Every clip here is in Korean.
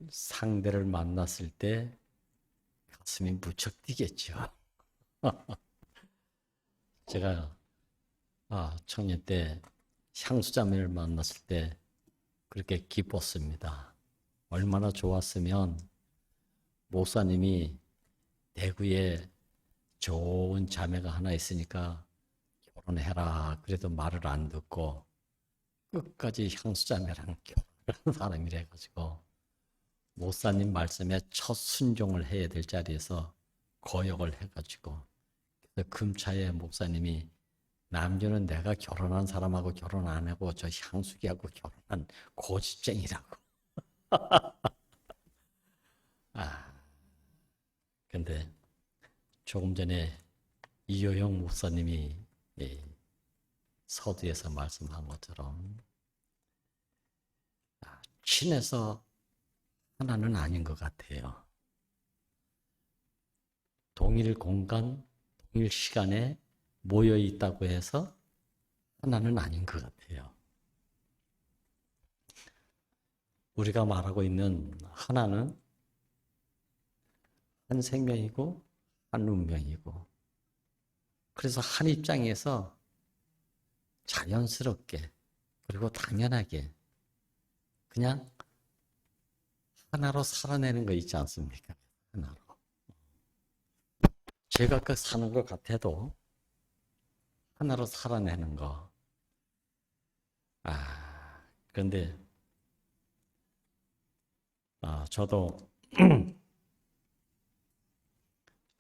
상대를 만났을 때 가슴이 무척 뛰겠죠. 제가 청년 때 향수자매를 만났을 때 그렇게 기뻤습니다. 얼마나 좋았으면 목사님이 대구에 좋은 자매가 하나 있으니까 결혼해라. 그래도 말을 안 듣고 끝까지 향수자매랑 결혼하는 사람이래 가지고 목사님 말씀에 첫 순종을 해야 될 자리에서 거역을 해가지고 그래서 금차에 목사님이 남주는 내가 결혼한 사람하고 결혼 안 하고 저 향수기하고 결혼한 고집쟁이라고. 근데 조금 전에 이효영 목사님이 서두에서 말씀한 것처럼 친해서 하나는 아닌 것 같아요. 동일 공간, 동일 시간에 모여 있다고 해서 하나는 아닌 것 같아요. 우리가 말하고 있는 하나는 한 생명이고 한 운명이고, 그래서 한 입장에서 자연스럽게 그리고 당연하게 그냥 하나로 살아내는 거 있지 않습니까? 하나로. 제각각 사는 것 같아도 하나로 살아내는 거. 그런데 저도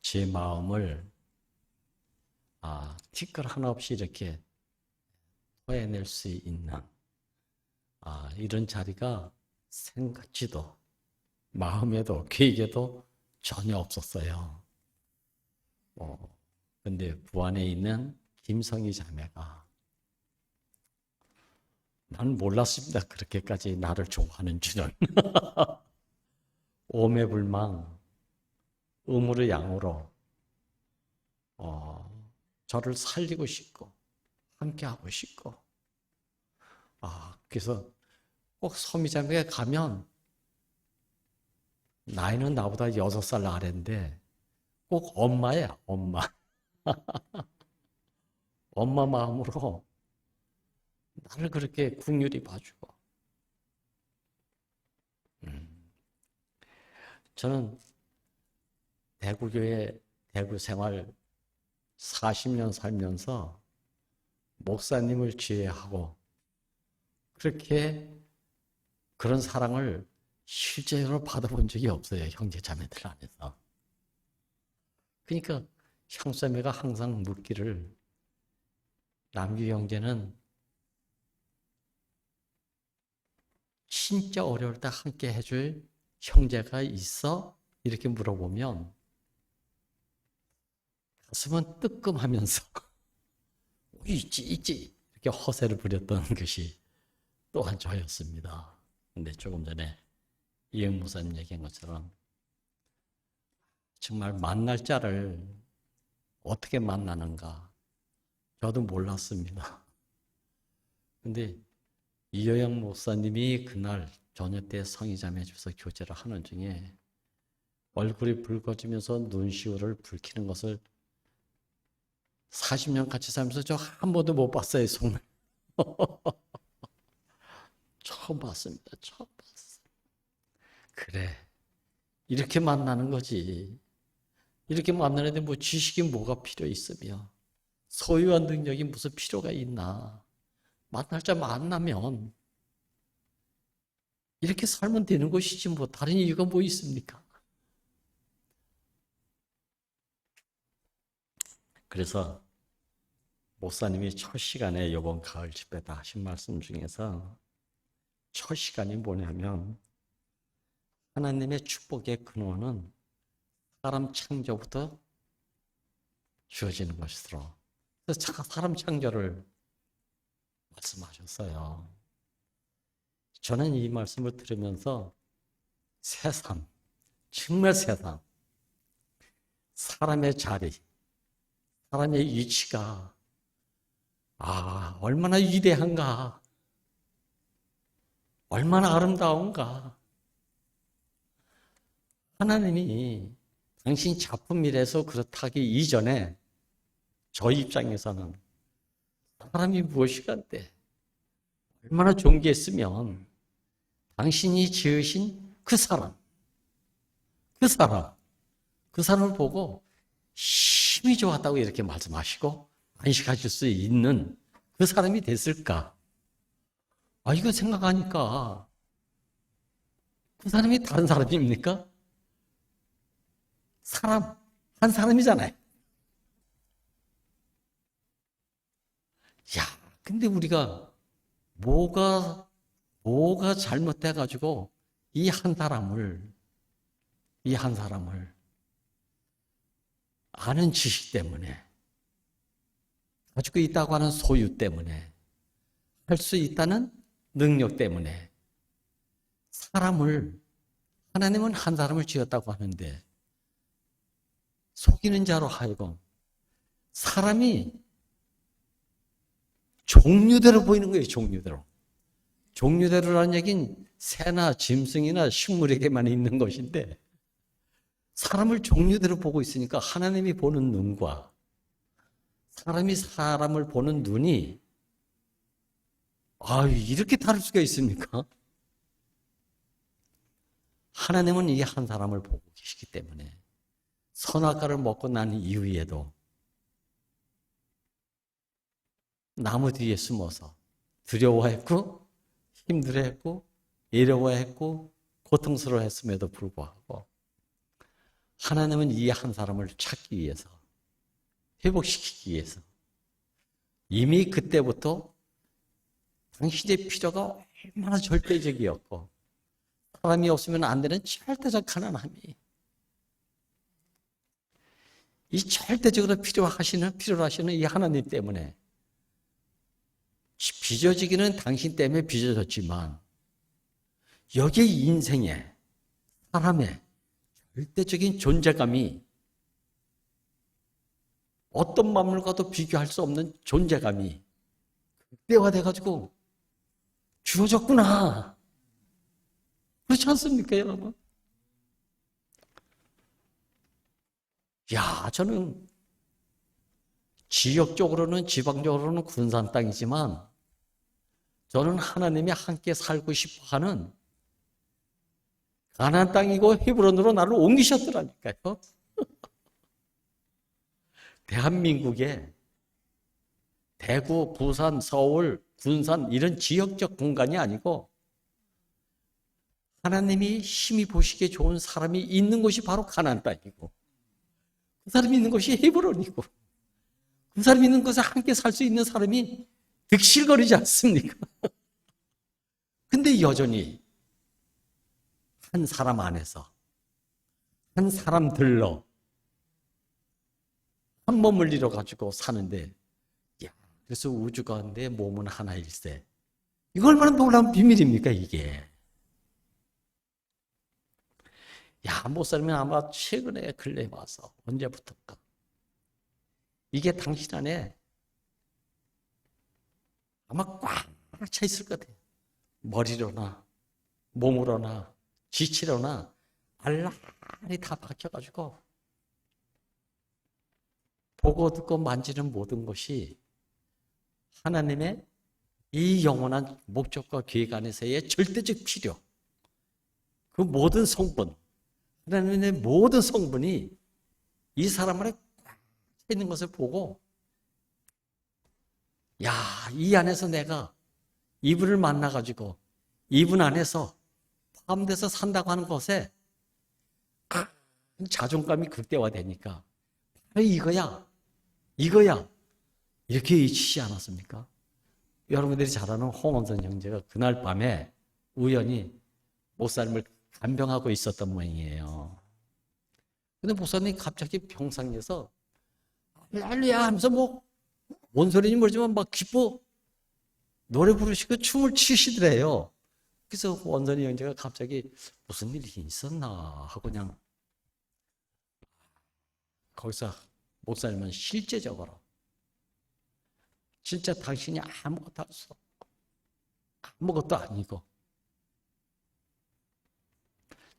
제 마음을 티끌 하나 없이 이렇게 토해낼 수 있는 이런 자리가 생각지도 마음에도 계획에도 전혀 없었어요. 근데 부안에 있는 김성희 자매가, 난 몰랐습니다. 그렇게까지 나를 좋아하는 줄은. 오매불망, 음으로 양으로 저를 살리고 싶고 함께하고 싶고, 그래서 꼭 소미자매에 가면 나이는 나보다 6살 아래인데 꼭 엄마야, 엄마. 엄마 마음으로 나를 그렇게 긍휼히 봐주고. 저는 대구교회 대구 생활 40년 살면서 목사님을 지혜하고 그렇게 그런 사랑을 실제로 받아본 적이 없어요. 형제 자매들 안에서. 그러니까 향수자매가 항상 묻기를, 남규 형제는 진짜 어려울 때 함께 해줄 형제가 있어? 이렇게 물어보면 가슴은 뜨끔하면서 있지 이렇게 허세를 부렸던 것이 또한 저였습니다. 근데 조금 전에 이영 목사님 얘기한 것처럼 정말 만날 자를 어떻게 만나는가 저도 몰랐습니다. 근데 이효영 목사님이 그날 저녁 때 성의자매 집에서 교제를 하는 중에 얼굴이 붉어지면서 눈시울을 붉히는 것을 40년 같이 살면서 저 한 번도 못 봤어요, 정말. 처음 봤습니다. 처음 봤어요. 그래, 이렇게 만나는 거지. 이렇게 만나는데 뭐 지식이 뭐가 필요 있으며 소유한 능력이 무슨 필요가 있나. 만날 자 만나면 이렇게 살면 되는 것이지 뭐 다른 이유가 뭐 있습니까? 그래서 목사님이 첫 시간에 이번 가을 집회 때 하신 말씀 중에서 첫 시간이 뭐냐면 하나님의 축복의 근원은 사람 창조부터 주어지는 것이더라. 그래서 사람 창조를 말씀하셨어요. 저는 이 말씀을 들으면서 세상, 정말 세상, 사람의 자리, 사람의 위치가 얼마나 위대한가, 얼마나 아름다운가. 하나님이 당신 작품이라서 그렇다기 이전에 저 입장에서는 사람이 무엇이간데 얼마나 존귀했으면 당신이 지으신 그 사람을 보고 힘이 좋았다고 이렇게 말씀하시고 안식하실 수 있는 그 사람이 됐을까? 이거 생각하니까 그 사람이 다른 사람입니까? 한 사람이잖아요. 근데 우리가 뭐가 잘못돼가지고 이 한 사람을 아는 지식 때문에, 가지고 있다고 하는 소유 때문에, 할 수 있다는 능력 때문에 하나님은 한 사람을 지었다고 하는데 속이는 자로 하여금 사람이 종류대로 보이는 거예요. 종류대로라는 얘기는 새나 짐승이나 식물에게만 있는 것인데 사람을 종류대로 보고 있으니까 하나님이 보는 눈과 사람이 사람을 보는 눈이 이렇게 다를 수가 있습니까? 하나님은 이 한 사람을 보고 계시기 때문에 선악과를 먹고 난 이후에도 나무 뒤에 숨어서 두려워했고 힘들어했고 어려워했고 고통스러워했음에도 불구하고 하나님은 이 한 사람을 찾기 위해서 회복시키기 위해서 이미 그때부터 당신의 필요가 얼마나 절대적이었고 사람이 없으면 안 되는 절대적 가난함이 이 절대적으로 필요로 하시는 이 하나님 때문에 빚어지기는 당신 때문에 빚어졌지만 여기에 인생에 사람의 절대적인 존재감이 어떤 만물과도 비교할 수 없는 존재감이 극대화돼가지고 주어졌구나. 그렇지 않습니까, 여러분? 저는 지역적으로는 지방적으로는 군산 땅이지만 저는 하나님이 함께 살고 싶어하는 가나안 땅이고 헤브론으로 나를 옮기셨더라니까요. 대한민국에 대구, 부산, 서울, 군산 이런 지역적 공간이 아니고 하나님이 심히 보시기에 좋은 사람이 있는 곳이 바로 가나안 땅이고 그 사람이 있는 곳이 헤브론이고 그 사람이 있는 곳에 함께 살 수 있는 사람이 득실거리지 않습니까? 근데 여전히 한 사람 안에서 한 사람들로 한 몸을 이뤄가지고 사는데 그래서 우주 가운데 몸은 하나일세. 이거 얼마나 놀라운 비밀입니까 이게. 목사님은 아마 최근에 근래에 와서 언제부턴가 이게 당신 안에 아마 꽉 차 있을 것 같아요. 머리로나 몸으로나 지치로나 알라리 다 박혀가지고 보고 듣고 만지는 모든 것이 하나님의 이 영원한 목적과 계획 안에서의 절대적 필요, 그 모든 성분, 하나님의 모든 성분이 이 사람 안에 꽉 있는 것을 보고 이 안에서 내가 이분을 만나가지고 이분 안에서 포함돼서 산다고 하는 것에 자존감이 극대화되니까 이거야 이렇게 잊히지 않았습니까? 여러분들이 잘 아는 홍원선 형제가 그날 밤에 우연히 목사님을 간병하고 있었던 모양이에요. 근데 목사님이 갑자기 병상에서 할렐루야 하면서 뭔 소리인지 모르지만 막 기뻐 노래 부르시고 춤을 추시더래요. 그래서 원선이 형제가 갑자기 무슨 일이 있었나 하고 그냥 거기서 목사님은 실제적으로 진짜 당신이 아무것도 할 수 없고 아무것도 아니고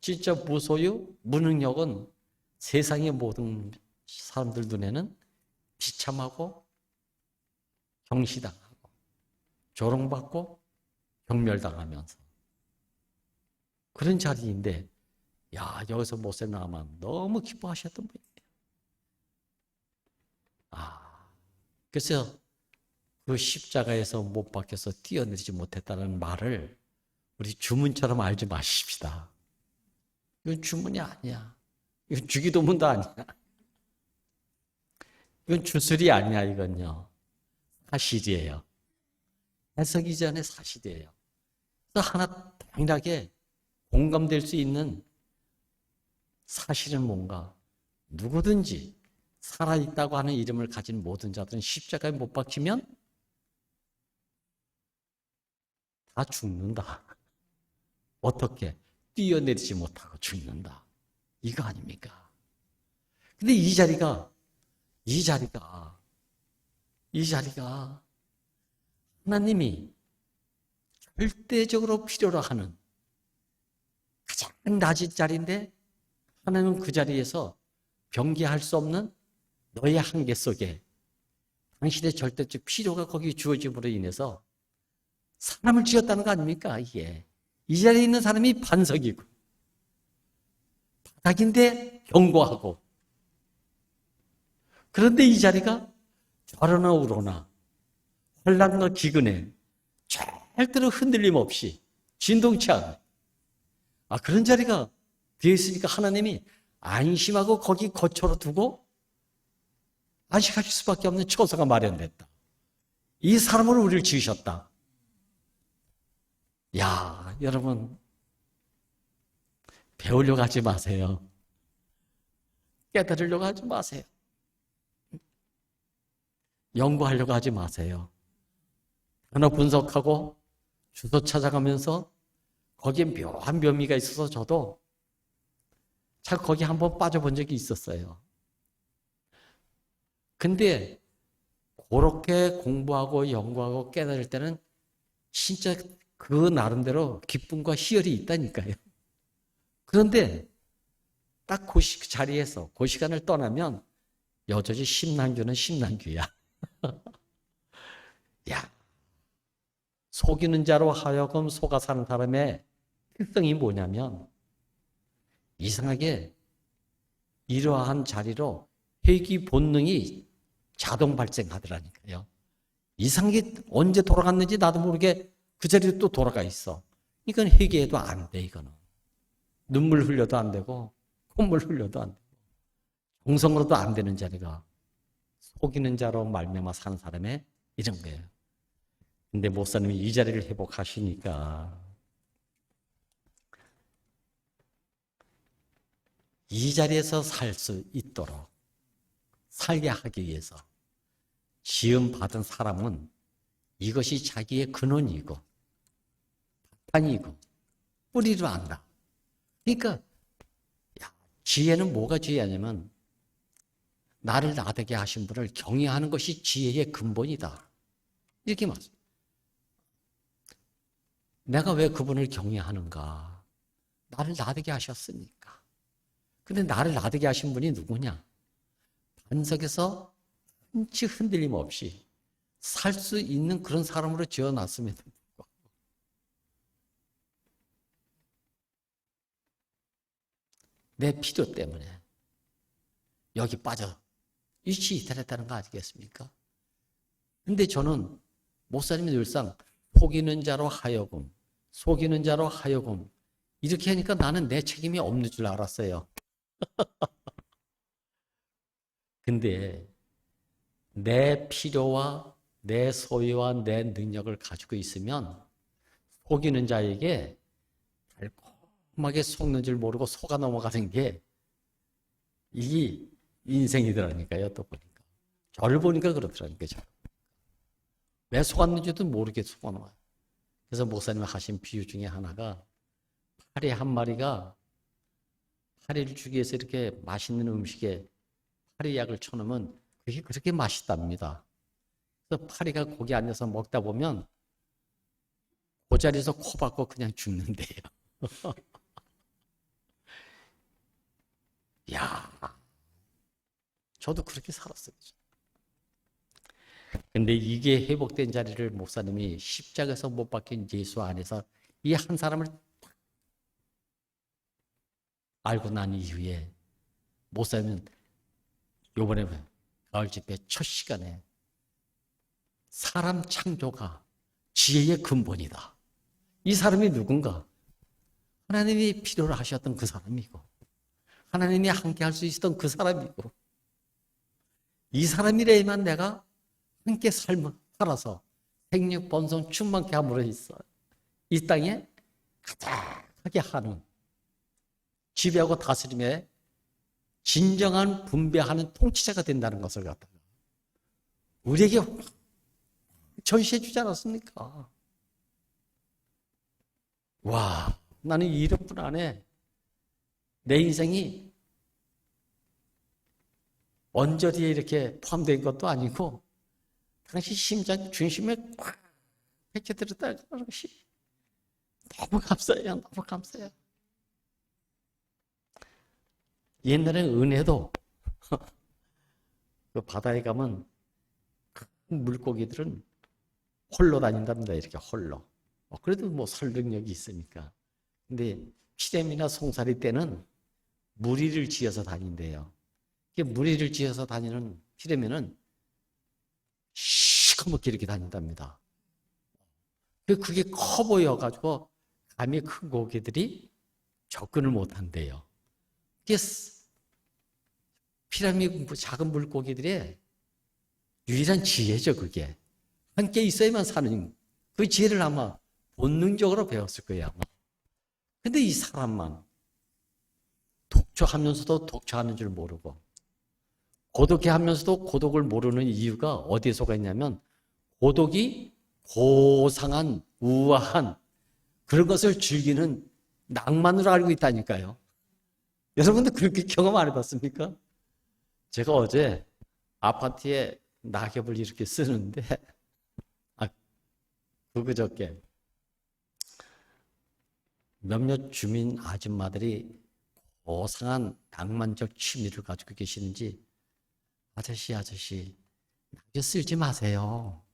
진짜 무소유, 무능력은 세상의 모든 사람들 눈에는 비참하고 경시당하고 조롱받고 경멸당하면서 그런 자리인데, 야, 여기서 모세 나만 너무 기뻐하셨던 분이에요. 그래서 그 십자가에서 못 박혀서 뛰어내리지 못했다는 말을 우리 주문처럼 알지 마십시다. 이건 주문이 아니야. 이건 주기도문도 아니야. 이건 주술이 아니야, 이건요. 사실이에요. 해석 이전의 사실이에요. 그래서 하나 당연하게 공감될 수 있는 사실은 뭔가, 누구든지 살아있다고 하는 이름을 가진 모든 자들은 십자가에 못 박히면 다 죽는다. 어떻게? 뛰어내리지 못하고 죽는다. 이거 아닙니까? 근데 이 자리가 하나님이 절대적으로 필요로 하는 가장 낮은 자리인데, 하나님은 그 자리에서 변개할 수 없는 너의 한계 속에 당신의 절대적 필요가 거기 주어짐으로 인해서 사람을 지었다는 거 아닙니까? 이게 이 자리에 있는 사람이 반석이고 바닥인데 견고하고, 그런데 이 자리가 좌로나 우로나 환난과 기근에 절대로 흔들림 없이 진동치 않은 그런 자리가 되어 있으니까 하나님이 안심하고 거기 거처로 두고 안식하실 수밖에 없는 처소가 마련됐다. 이 사람으로 우리를 지으셨다. 야, 여러분, 배우려고 하지 마세요. 깨달으려고 하지 마세요. 연구하려고 하지 마세요. 하나 분석하고 주소 찾아가면서 거기에 묘한 묘미가 있어서 저도 참 거기 한번 빠져본 적이 있었어요. 근데 그렇게 공부하고 연구하고 깨달을 때는 진짜 그 나름대로 기쁨과 희열이 있다니까요. 그런데 딱 그 자리에서 그 시간을 떠나면 여전히 심란규는 심란규야. 야, 속이는 자로 하여금 속아 사는 사람의 특성이 뭐냐면 이상하게 이러한 자리로 회귀 본능이 자동 발생하더라니까요. 이상하게 언제 돌아갔는지 나도 모르게 그 자리로 또 돌아가 있어. 이건 회개해도 안 돼, 이거는. 눈물 흘려도 안 되고 콧물 흘려도 안 되고 정성으로도 안 되는 자리가 속이는 자로 말미암아 사는 사람의 이런 거예요. 근데 목사님이 이 자리를 회복하시니까 이 자리에서 살 수 있도록 살게 하기 위해서 지음받은 사람은 이것이 자기의 근원이고 바탕이고 뿌리로 안다. 그러니까 지혜는 뭐가 지혜냐면 나를 나되게 하신 분을 경외하는 것이 지혜의 근본이다. 이렇게 말씀. 내가 왜 그분을 경외하는가? 나를 나되게 하셨으니까. 근데 나를 나되게 하신 분이 누구냐? 반석에서 한치 흔들림 없이 살 수 있는 그런 사람으로 지어놨음에도 불구하고 내 필요 때문에 여기 빠져 일치 이탈했다는 거 아니겠습니까? 근데 저는 목사님이 늘상 속이는 자로 하여금 이렇게 하니까 나는 내 책임이 없는 줄 알았어요. 근데 내 필요와 내 소유와 내 능력을 가지고 있으면 속이는 자에게 달콤하게 속는 줄 모르고 속아 넘어가는 게 이게 인생이더라니까요. 또 보니까 저를 보니까 그렇더라니까요. 왜 속았는지도 모르게 속아 넘어가요. 그래서 목사님 하신 비유 중에 하나가 파리 한 마리가 파리를 주기 위해서 이렇게 맛있는 음식에 파리약을 쳐놓으면 그게 그렇게 맛있답니다. 그래서 파리가 거기 앉아서 먹다 보면 그 자리에서 코 박고 그냥 죽는데요. 야, 저도 그렇게 살았어요. 근데 이게 회복된 자리를 목사님이 십자가에서 못 박힌 예수 안에서 이 한 사람을 알고 난 이후에 목사님은 요번에 가을 집회 첫 시간에 사람 창조가 지혜의 근본이다. 이 사람이 누군가? 하나님이 필요로 하셨던 그 사람이고 하나님이 함께 할 수 있었던 그 사람이고 이 사람이래야만 내가 함께 살아서 생육 번성 충만케 함으로 있어 이 땅에 가득하게 하는 지배하고 다스림에 진정한 분배하는 통치자가 된다는 것을 갖다가 우리에게 전시해 주지 않았습니까? 와, 나는 이런 분 안에 내 인생이 언저리에 이렇게 포함된 것도 아니고 당시 심장 중심에 꽉 박혀들었다는 것이 너무 감사해요. 너무 감사해요. 옛날에 은혜도 그 바다에 가면 큰 물고기들은 홀로 다닌답니다. 이렇게 홀로. 그래도 뭐 설득력이 있으니까. 근데 피렘이나 송사리 때는 무리를 지어서 다닌대요. 무리를 지어서 다니는 피렘에는 시커멓게 이렇게 다닌답니다. 그게 커 보여가지고 감이 큰 고기들이 접근을 못한대요. 그게 피라미 작은 물고기들의 유일한 지혜죠, 그게. 함께 있어야만 사는 그 지혜를 아마 본능적으로 배웠을 거예요, 아마. 근데 이 사람만 독초하면서도 독초하는 줄 모르고 고독해 하면서도 고독을 모르는 이유가 어디에서가 있냐면 고독이 고상한 우아한 그런 것을 즐기는 낭만으로 알고 있다니까요. 여러분들 그렇게 경험 안 해봤습니까? 제가 어제 아파트에 낙엽을 이렇게 쓰는데 그저께 몇몇 주민 아줌마들이 고상한 낭만적 취미를 가지고 계시는지 아저씨 낙엽 쓸지 마세요.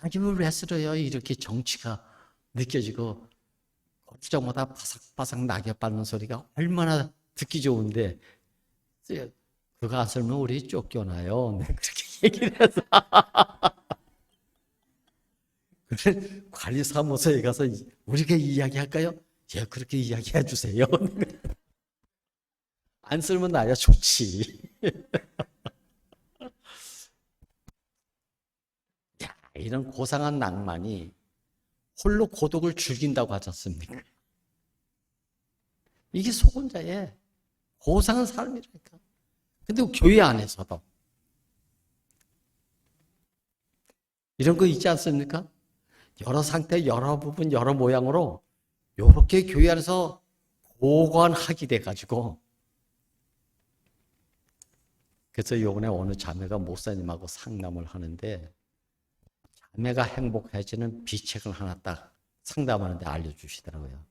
낙엽을 왜 쓸어요? 이렇게 정치가 느껴지고 고추장마다 바삭바삭 낙엽 밟는 소리가 얼마나 듣기 좋은데 그거 안 쓸면 우리 쫓겨나요. 네, 그렇게 얘기를 해서 그래, 관리사무소에 가서 우리가 이야기할까요? 예, 그렇게 이야기해 주세요. 안 쓸면 나야 좋지. 야, 이런 고상한 낭만이 홀로 고독을 즐긴다고 하지 않습니까? 이게 속은자의 고상한 삶이라니까. 근데 교회 안에서도 이런 거 있지 않습니까? 여러 상태, 여러 부분, 여러 모양으로 이렇게 교회 안에서 보관하게 돼가지고 그래서 요번에 어느 자매가 목사님하고 상담을 하는데 자매가 행복해지는 비책을 하나 딱 상담하는데 알려주시더라고요.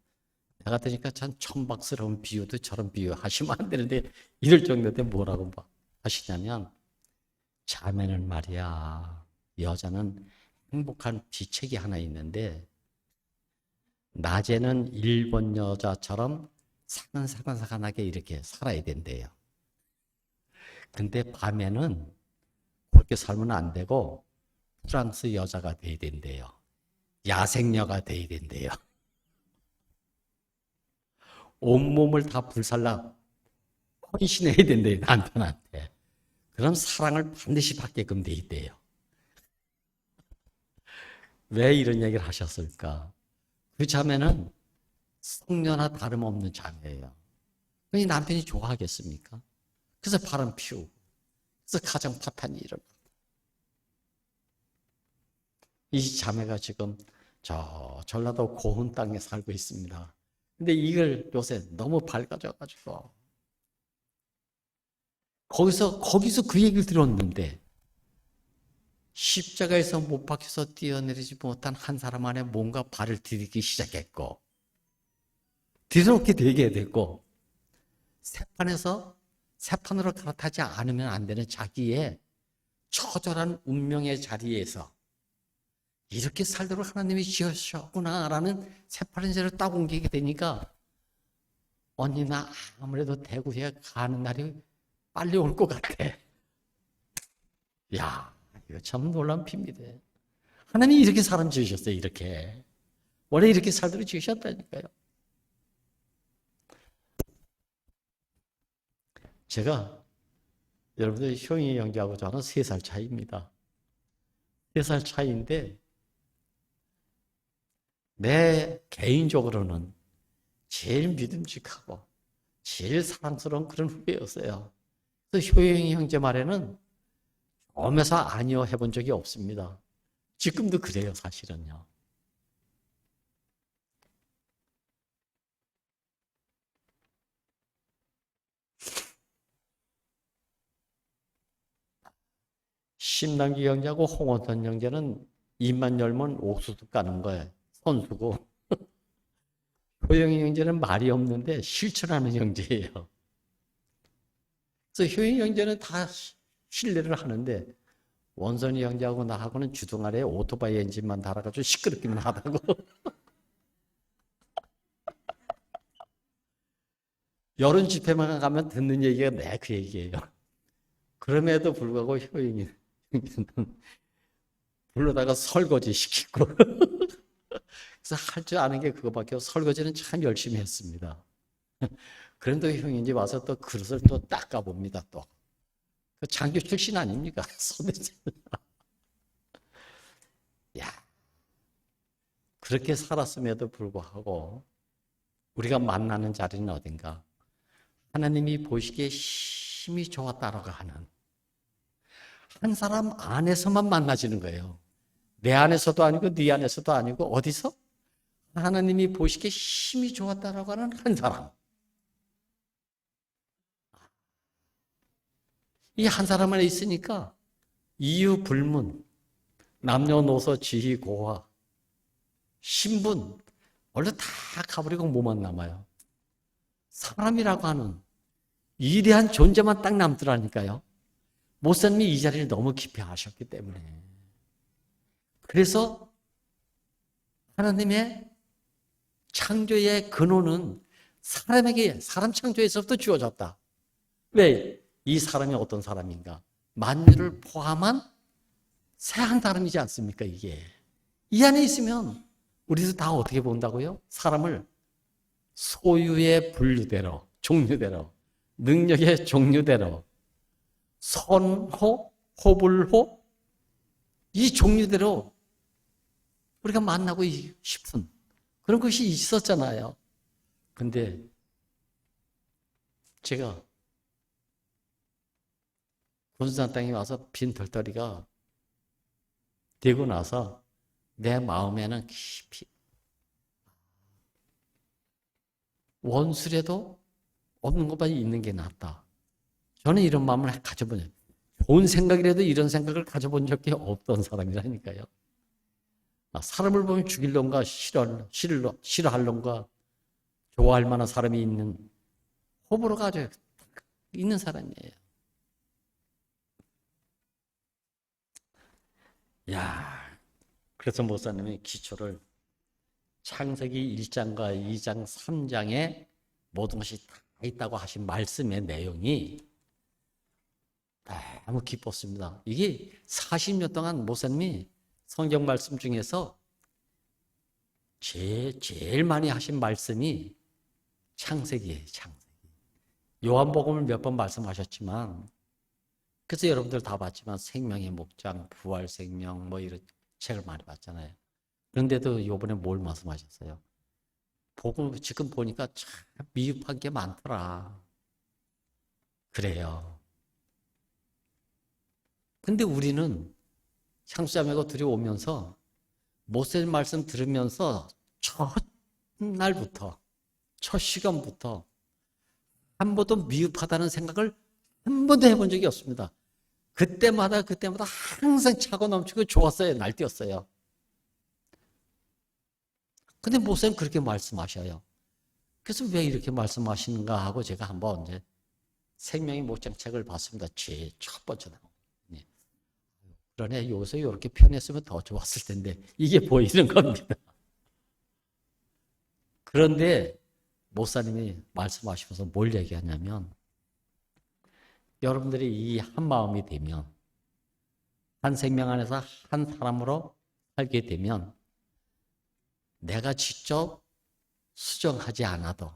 내가 들으니까 참 천박스러운 비유도 저런 비유 하시면 안 되는데 이럴 정도인데 뭐라고 하시냐면 자매는 말이야 여자는 행복한 비책이 하나 있는데 낮에는 일본 여자처럼 사근사근하게 이렇게 살아야 된대요. 근데 밤에는 그렇게 살면 안 되고 프랑스 여자가 돼야 된대요. 야생녀가 돼야 된대요. 온몸을 다 불살라 헌신해야 된대요, 남편한테. 그럼 사랑을 반드시 받게끔 돼 있대요. 왜 이런 얘기를 하셨을까? 그 자매는 성녀나 다름없는 자매예요. 그러니 남편이 좋아하겠습니까? 그래서 바람 피우고, 그래서 가정 파탄이 일어납니다. 이 자매가 지금 저 전라도 고흥 땅에 살고 있습니다. 근데 이걸 요새 너무 밝아져가지고 거기서 그 얘기를 들었는데 십자가에서 못 박혀서 뛰어내리지 못한 한 사람 안에 뭔가 발을 디디기 시작했고 뒤늦게 되게 됐고 새판에서 새판으로 갈아타지 않으면 안 되는 자기의 처절한 운명의 자리에서 이렇게 살도록 하나님이 지으셨구나라는 새파란 새를 딱 옮기게 되니까 언니 나 아무래도 대구에 가는 날이 빨리 올 것 같아. 야, 이거 참 놀라운 비입니다. 하나님이 이렇게 사람 지으셨어요. 이렇게. 원래 이렇게 살도록 지으셨다니까요. 제가 여러분들 효영이 형제하고 저는 3살 차이입니다. 3살 차이인데 내 개인적으로는 제일 믿음직하고 제일 사랑스러운 그런 후배였어요. 그래서 효영이 형제 말에는 엄해서 아니요 해본 적이 없습니다. 지금도 그래요, 사실은요. 심남기 형제하고 홍원선 형제는 입만 열면 옥수수 까는 거예요. 선수고. 효영이 형제는 말이 없는데 실천하는 형제예요. 그래서 효영이 형제는 다 신뢰를 하는데 원선이 형제하고 나하고는 주둥 아래에 오토바이 엔진만 달아가지고 시끄럽기만 하다고. 여론 집회만 가면 듣는 얘기가 그 얘기예요. 그럼에도 불구하고 효영이 형제는 불러다가 설거지 시키고 그래서 할 줄 아는 게 그거밖에 없어. 설거지는 참 열심히 했습니다. 그런데 형이 이제 와서 또 그릇을 또 닦아봅니다. 또 장교 출신 아닙니까? 야, 그렇게 살았음에도 불구하고 우리가 만나는 자리는 어딘가? 하나님이 보시기에 힘이 좋았다라고 하는 한 사람 안에서만 만나지는 거예요. 내 안에서도 아니고 네 안에서도 아니고 어디서? 하나님이 보시기에 힘이 좋았다라고 하는 한 사람. 이 한 사람 안에 있으니까 이유 불문, 남녀노소 지위 고하, 신분 원래 다 가버리고 뭐만 남아요. 사람이라고 하는 위대한 존재만 딱 남더라니까요. 모사님이 이 자리를 너무 깊이 아셨기 때문에. 그래서 하나님의 창조의 근원은 사람에게, 사람 창조에서부터 주어졌다. 왜? 이 사람이 어떤 사람인가? 만유를 포함한 새 한 사람이지 않습니까, 이게? 이 안에 있으면 우리도 다 어떻게 본다고요? 사람을 소유의 분류대로, 종류대로, 능력의 종류대로, 선호, 호불호, 이 종류대로 우리가 만나고 싶은 그런 것이 있었잖아요. 근데 제가 군수산 땅에 와서 빈 털터리가 되고 나서 내 마음에는 깊이 원수라도 없는 것보다 있는 게 낫다. 저는 이런 마음을 가져본 적, 좋은 생각이라도 이런 생각을 가져본 적이 없던 사람이라니까요. 사람을 보면 죽일 놈과 싫어할 놈과 좋아할 만한 사람이 있는 호불호가 아주 있는 사람이에요. 야, 그래서 목사님이 기초를 창세기 1장과 2장, 3장에 모든 것이 다 있다고 하신 말씀의 내용이 너무 기뻤습니다. 이게 40년 동안 목사님이 성경 말씀 중에서 제일 많이 하신 말씀이 창세기예요, 창세기. 요한복음을 몇 번 말씀하셨지만, 그래서 여러분들 다 봤지만 생명의 목장, 부활 생명 뭐 이런 책을 많이 봤잖아요. 그런데도 이번에 뭘 말씀하셨어요? 복음 지금 보니까 참 미흡한 게 많더라. 그래요. 근데 우리는 향수자매가 들여오면서 모세 말씀 들으면서 첫날부터, 첫 시간부터 한 번도 미흡하다는 생각을 한 번도 해본 적이 없습니다. 그때마다 항상 차고 넘치고 좋았어요. 날뛰었어요. 근데 모세는 그렇게 말씀하셔요. 그래서 왜 이렇게 말씀하시는가 하고 제가 한번 이제 생명의 목장책을 봤습니다. 제일 첫 번째 나온. 예. 그러네, 여기서 이렇게 표현했으면 더 좋았을 텐데 이게 보이는 겁니다. 그런데 목사님이 말씀하시면서 뭘 얘기하냐면, 여러분들이 이 한 마음이 되면, 한 생명 안에서 한 사람으로 살게 되면 내가 직접 수정하지 않아도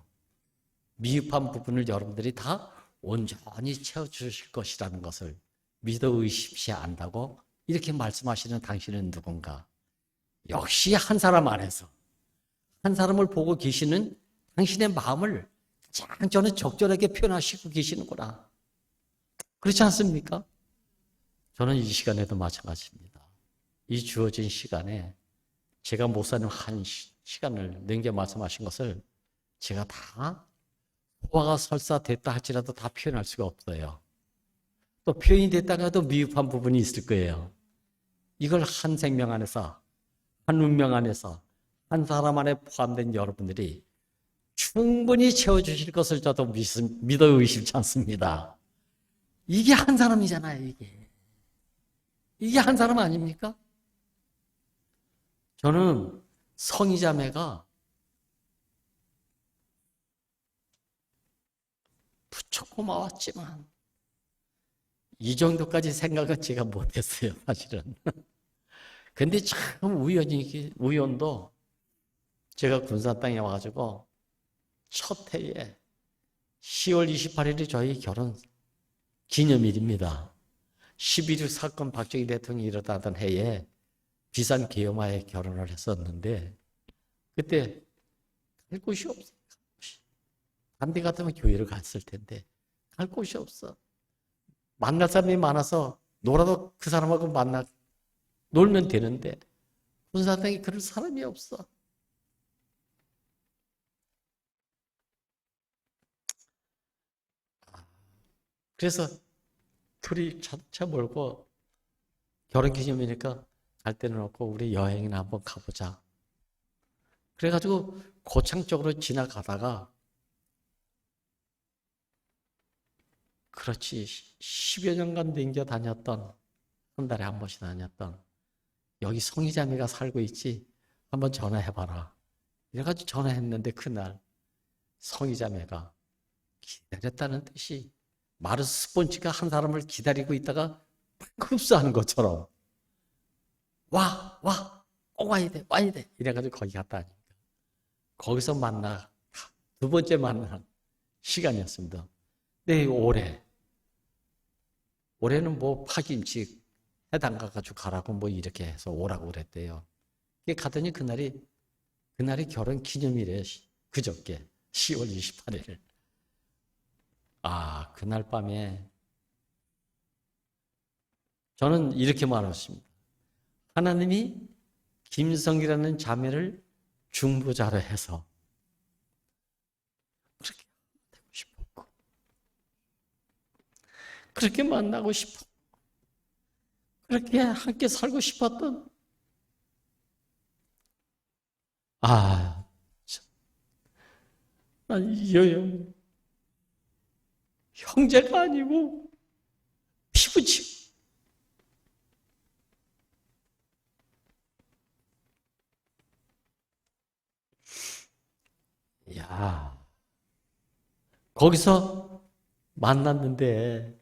미흡한 부분을 여러분들이 다 온전히 채워주실 것이라는 것을 믿어 의심치 않다고 이렇게 말씀하시는 당신은 누군가? 역시 한 사람 안에서 한 사람을 보고 계시는 당신의 마음을 가장 저는 적절하게 표현하시고 계시는구나. 그렇지 않습니까? 저는 이 시간에도 마찬가지입니다. 이 주어진 시간에 제가 목사님 한 시간을 넘겨 말씀하신 것을 제가 다 호화가 설사 됐다 할지라도 다 표현할 수가 없어요. 또 표현이 됐다가 해도 미흡한 부분이 있을 거예요. 이걸 한 생명 안에서, 한 운명 안에서, 한 사람 안에 포함된 여러분들이 충분히 채워주실 것을 저도 믿어 의심치 않습니다. 이게 한 사람이잖아요, 이게. 이게 한 사람 아닙니까? 저는 성희자매가 부쩍 고마웠지만 이 정도까지 생각은 제가 못했어요, 사실은. 근데 참 우연도 제가 군산 땅에 와가지고 첫 해에 10월 28일이 저희 결혼 기념일입니다. 11.1 사건 박정희 대통령이 일어나던 해에 비산 계엄하에 결혼을 했었는데 그때 갈 곳이 없어요. 간 데 같으면 교회를 갔을 텐데 갈 곳이 없어. 만날 사람이 많아서 놀아도 그 사람하고 놀면 되는데 군산당에 그럴 사람이 없어. 그래서 둘이 차 몰고 결혼기념이니까 갈 데는 없고 우리 여행이나 한번 가보자. 그래가지고 고창 쪽으로 지나가다가 그렇지 10여 년간 댕겨 다녔던, 한 달에 한 번씩 다녔던 여기 성희자매가 살고 있지, 한번 전화해봐라. 이래가지고 전화했는데 그날 성희자매가 기다렸다는 뜻이 마르스 스폰지가 한 사람을 기다리고 있다가 흡수하는 것처럼 꼭 와야 돼 이래가지고 거기 갔다 하니까 거기서 두 번째 만난 시간이었습니다. 근데 올해는 뭐 파김치 해당 가가지고 가라고 뭐 이렇게 해서 오라고 그랬대요. 가더니 그날이 결혼 기념일에 그저께 10월 28일. 그날 밤에 저는 이렇게 말했습니다. 하나님이 김성이라는 자매를 중보자로 해서 그렇게 되고 싶었고 그렇게 만나고 싶어 그렇게 함께 살고 싶었던 여영 형제가 아니고 피부치. 거기서 만났는데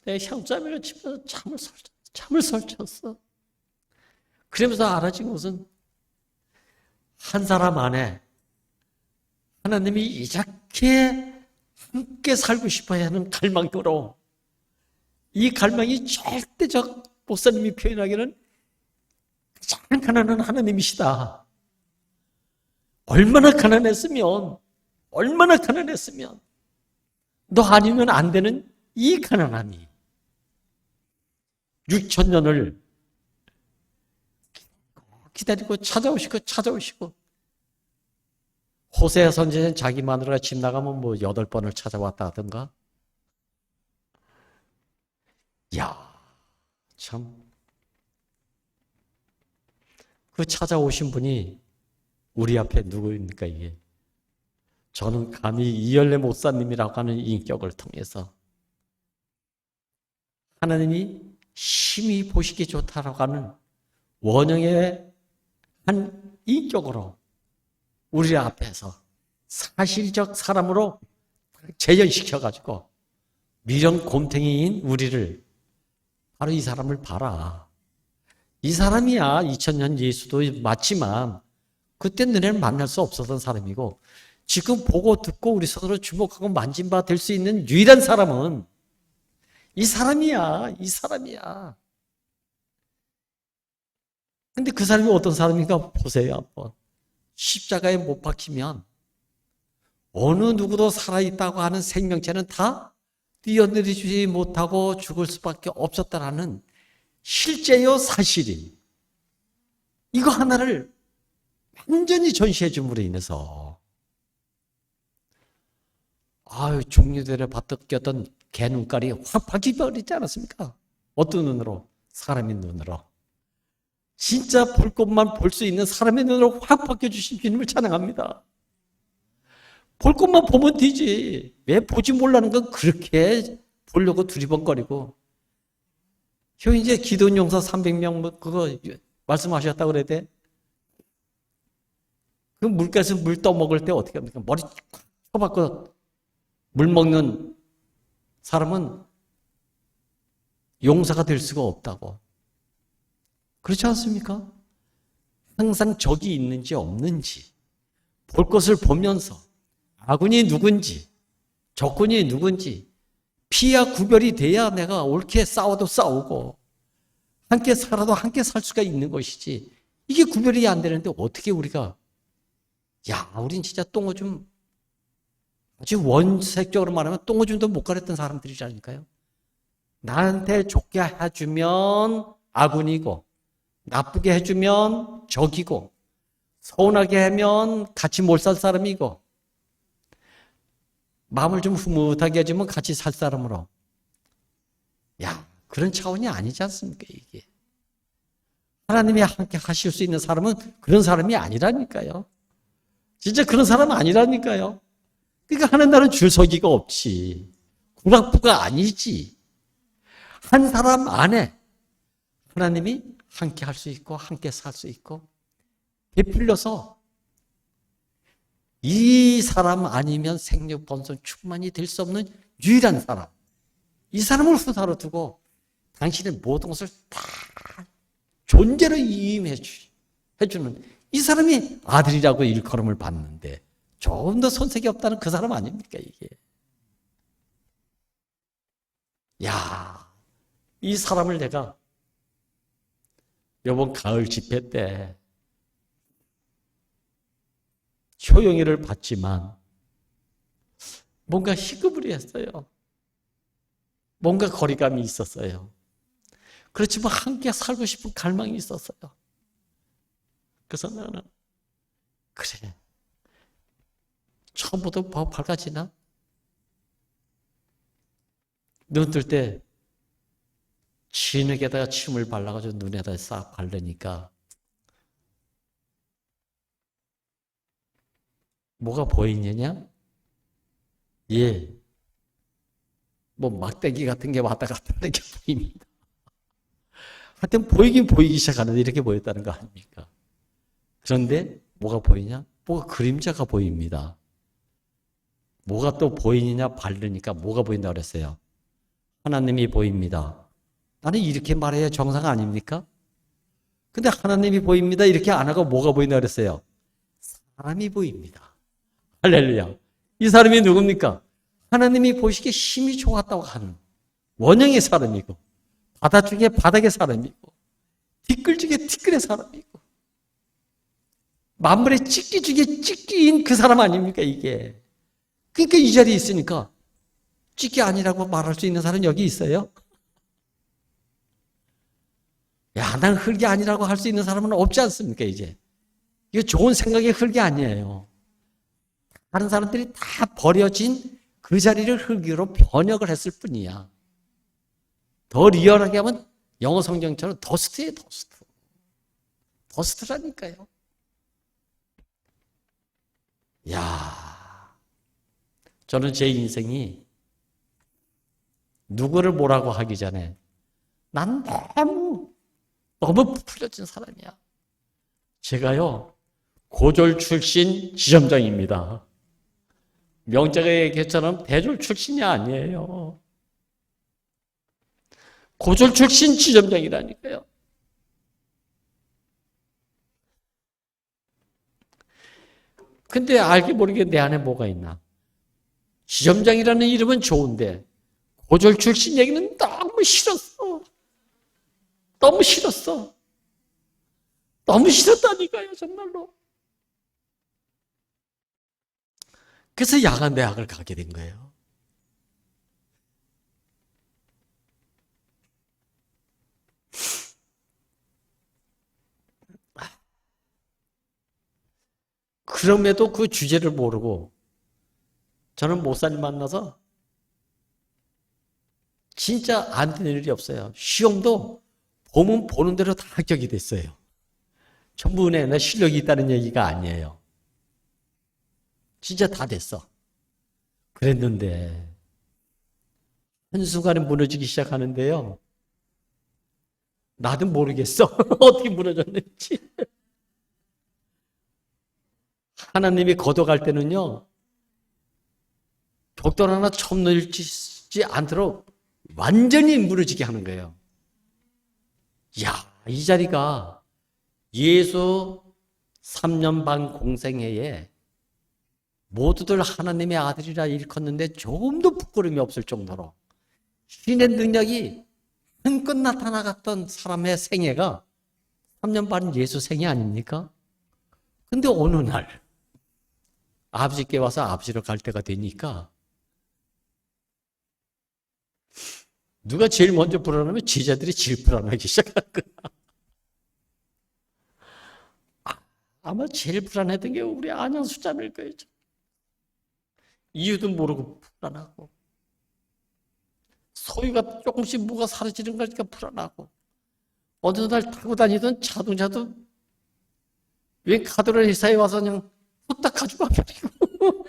내 형제를 치면서 잠을 설쳤어. 그러면서 알아진 것은 한 사람 안에 하나님이 이렇게 함께 살고 싶어야 하는 갈망으로, 이 갈망이 절대적 목사님이 표현하기는 가장 가난한 하나님이시다. 얼마나 가난했으면 너 아니면 안 되는 이 가난함이 6,000년을 기다리고 찾아오시고 호세아 선지자는 자기 마누라가 집 나가면 뭐 8번을 찾아왔다 하던가. 참. 그 찾아오신 분이 우리 앞에 누구입니까, 이게? 저는 감히 이열레 목사님이라고 하는 인격을 통해서 하나님이 심히 보시기 좋다라고 하는 원형의 한 인격으로 우리 앞에서 사실적 사람으로 재현시켜가지고 미련 곰탱이인 우리를 바로 이 사람을 봐라. 이 사람이야 2000년 예수도 맞지만 그때 너네는 만날 수 없었던 사람이고 지금 보고 듣고 우리 서로 주목하고 만진 바 될 수 있는 유일한 사람은 이 사람이야. 이 사람이야. 근데 그 사람이 어떤 사람인가 보세요. 한번. 십자가에 못 박히면 어느 누구도 살아있다고 하는 생명체는 다 뛰어내리지 못하고 죽을 수밖에 없었다라는 실제요 사실이 이거 하나를 완전히 전시해 줌으로 인해서 종류대로 바뀌었던 개 눈깔이 확 바뀌어버리지 않았습니까? 어떤 눈으로? 사람의 눈으로. 진짜 볼 것만 볼 수 있는 사람의 눈으로 확 바뀌어주신 주님을 찬양합니다. 볼 것만 보면 되지. 왜 보지 몰라는 건 그렇게 보려고 두리번거리고. 이제 기도원 용사 300명 그거 말씀하셨다고 그래야 돼? 그 물가에서 물 떠먹을 때 어떻게 합니까? 머리 쳐박고 물 먹는 사람은 용사가 될 수가 없다고. 그렇지 않습니까? 항상 적이 있는지 없는지 볼 것을 보면서 아군이 누군지 적군이 누군지 피와 구별이 돼야 내가 옳게 싸워도 싸우고 함께 살아도 함께 살 수가 있는 것이지 이게 구별이 안 되는데 어떻게 우리가 우린 진짜 똥오줌 아주 원색적으로 말하면 똥오줌도 못 가렸던 사람들이라니까요. 나한테 좋게 해주면 아군이고 나쁘게 해주면 적이고 서운하게 하면 같이 못 살 사람이고 마음을 좀 흐뭇하게 해주면 같이 살 사람으로 그런 차원이 아니지 않습니까 이게. 하나님이 함께 하실 수 있는 사람은 그런 사람이 아니라니까요. 진짜 그런 사람 아니라니까요. 그러니까 하는 날은 줄 서기가 없지. 구락부가 아니지. 한 사람 안에 하나님이 함께 할 수 있고 함께 살 수 있고 베풀려서 이 사람 아니면 생육 번성 충만이 될 수 없는 유일한 사람. 이 사람을 후사로 두고 당신의 모든 것을 다 존재로 임해 주는 이 사람이 아들이라고 일컬음을 받는데 조금 더 손색이 없다는 그 사람 아닙니까 이게. 이 사람을 내가 이번 가을 집회 때 효영이를 봤지만 뭔가 희끄부리 했어요. 뭔가 거리감이 있었어요. 그렇지만 함께 살고 싶은 갈망이 있었어요. 그래서 나는 그래 처음부터 밝아지나? 눈 뜰 때 진흙에다가 침을 발라가지고 눈에다 싹 바르니까 뭐가 보이느냐? 막대기 같은 게 왔다 갔다 하는 게 보입니다. 하여튼 보이긴 보이기 시작하는데 이렇게 보였다는 거 아닙니까? 그런데 뭐가 보이냐? 뭐가 그림자가 보입니다. 뭐가 또 보이느냐? 바르니까 뭐가 보인다고 그랬어요? 하나님이 보입니다. 나는 이렇게 말해야 정상 아닙니까? 근데 하나님이 보입니다. 이렇게 안 하고 뭐가 보인다고 그랬어요? 사람이 보입니다. 할렐루야. 이 사람이 누굽니까? 하나님이 보시기에 힘이 좋았다고 하는 원형의 사람이고 바다 중에 바닥의 사람이고 티끌 중에 티끌의 사람이고 만물의 찍기 중에 찍기인 그 사람 아닙니까 이게. 그러니까 이 자리에 있으니까 찍기 아니라고 말할 수 있는 사람 여기 있어요? 난 흙이 아니라고 할 수 있는 사람은 없지 않습니까 이제. 이거 좋은 생각의 흙이 아니에요. 다른 사람들이 다 버려진 그 자리를 흙으로 번역을 했을 뿐이야. 더 리얼하게 하면 영어 성경처럼 더스트예요, 더스트. 더스트라니까요. 저는 제 인생이 누구를 뭐라고 하기 전에 난 너무 부풀려진 사람이야. 제가요, 고졸 출신 지점장입니다. 명자가 얘기했처럼 대졸 출신이 아니에요. 고졸 출신 지점장이라니까요. 근데 알게 모르게 내 안에 뭐가 있나? 지점장이라는 이름은 좋은데 고졸 출신 얘기는 너무 싫었어. 너무 싫었어. 너무 싫었다니까요, 정말로. 그래서 야간 대학을 가게 된 거예요. 그럼에도 그 주제를 모르고 저는 목사님 만나서 진짜 안 되는 일이 없어요. 시험도 보면 보는 대로 다 합격이 됐어요. 전부 은혜나 실력이 있다는 얘기가 아니에요. 진짜 다 됐어. 그랬는데 한순간에 무너지기 시작하는데요. 나도 모르겠어. 어떻게 무너졌는지. 하나님이 거둬갈 때는요. 벽돌 하나 처음 넘지 않도록 완전히 무너지게 하는 거예요. 야, 이 자리가 예수 3년 반 공생애에 모두들 하나님의 아들이라 일컫는데 조금도 부끄러움이 없을 정도로 신의 능력이 한껏 나타나갔던 사람의 생애가 3년 반 예수 생애 아닙니까? 근데 어느 날 아버지께 와서 아버지로 갈 때가 되니까 누가 제일 먼저 불안하면 제자들이 제일 불안하기 시작한 거야. 아마 제일 불안했던 게 우리 안양수 자매일 거예요. 이유도 모르고 불안하고 소유가 조금씩 뭐가 사라지는 거니까 불안하고 어느 날 타고 다니던 자동차도 왜 카드를 회사에 와서 그냥 후딱 가지고 와버리고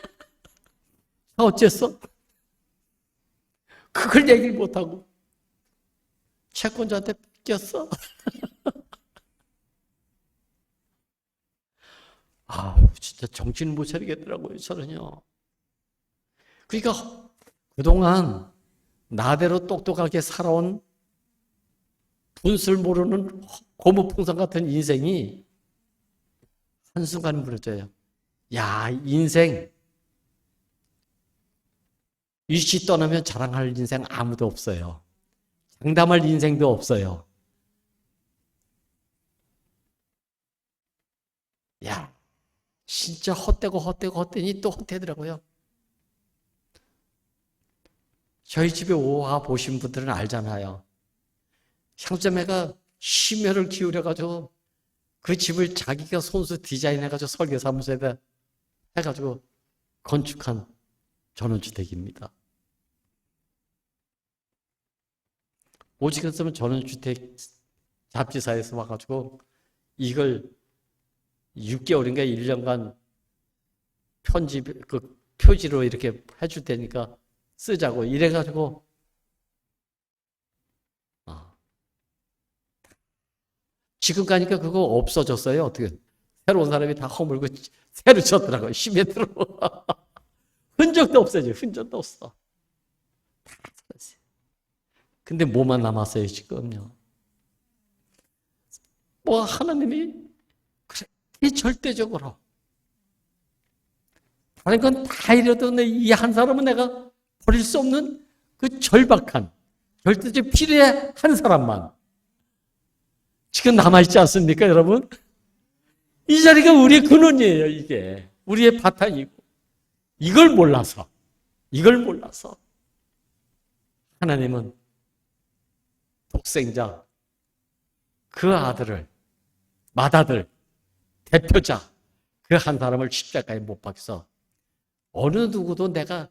어째서? 그걸 얘기를 못하고 채권자한테 뺏겼어. 진짜 정신을 못 차리겠더라고요, 저는요. 그러니까 그동안 나대로 똑똑하게 살아온 분술 모르는 고무풍선 같은 인생이 한순간 무너져요. 야, 인생 일시 떠나면 자랑할 인생 아무도 없어요. 장담할 인생도 없어요. 야, 진짜 헛되니 또 헛되더라고요. 저희 집에 와 보신 분들은 알잖아요. 향자매가 심혈을 기울여가지고 그 집을 자기가 손수 디자인해가지고 설계사무소에다 해가지고 건축한 전원주택입니다. 오직 했으면 전원주택 잡지사에서 와가지고 이걸 6개월인가 1년간 편집, 표지로 이렇게 해줄 테니까 쓰자고 이래가지고 지금 가니까 그거 없어졌어요. 어떻게 새로운 사람이 다 허물고 새로 쳤더라고요. 시멘트로. 흔적도 없어요. 흔적도 없어. 다 사라졌어요. 근데 뭐만 남았어요 지금요. 뭐 하나님이 그렇게 절대적으로 다른 건 다 이래도 이 한 사람은 내가 버릴 수 없는 그 절박한 절대적 필요해 한 사람만 지금 남아있지 않습니까, 여러분? 이 자리가 우리의 근원이에요, 이게. 우리의 바탕이고. 이걸 몰라서 하나님은 독생자, 그 아들을, 맏아들, 대표자, 그 한 사람을 십자가에 못 박혀서 어느 누구도 내가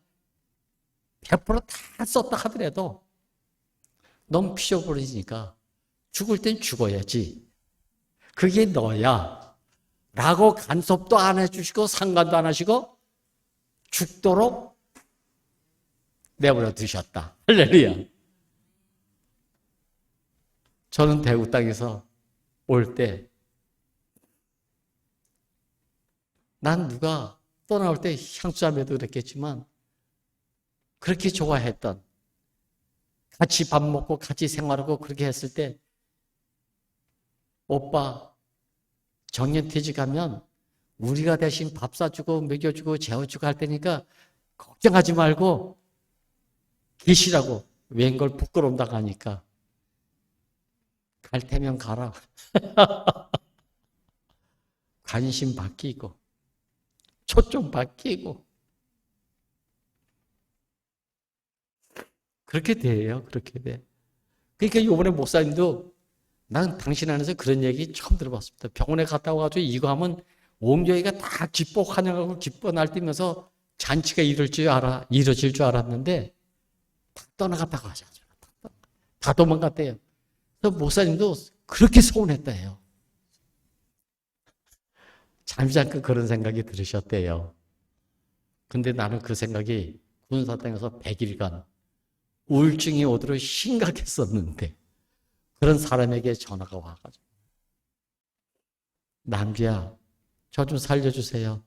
100%다 썼다 하더라도 넌 피어버리니까 죽을 땐 죽어야지. 그게 너야. 라고 간섭도 안 해주시고 상관도 안 하시고 죽도록 내버려 두셨다. 할렐루야. 저는 대구 땅에서 올 때 난 누가 떠나올 때 향수자매도 그랬겠지만 그렇게 좋아했던 같이 밥 먹고 같이 생활하고 그렇게 했을 때 오빠 정년퇴직하면 우리가 대신 밥 사주고 먹여주고 재워주고 할 테니까 걱정하지 말고 계시라고 웬걸 부끄러운다고 하니까 갈 테면 가라. 관심 바뀌고 초점 바뀌고 그렇게 돼요. 그렇게 돼. 그러니까 이번에 목사님도 난 당신 안에서 그런 얘기 처음 들어봤습니다. 병원에 갔다 와가지고 이거 하면 온 교회가 다 기뻐 환영하고 기뻐 날뛰면서 잔치가 이루어질 줄 알았는데 다 떠나갔다고 하잖아요. 다 도망갔대요. 그래서 목사님도 그렇게 서운했다 해요. 잠깐 그런 생각이 들으셨대요. 근데 나는 그 생각이 군사당에서 100일간 우울증이 오도록 심각했었는데 그런 사람에게 전화가 와가지고 남주야 저 좀 살려주세요.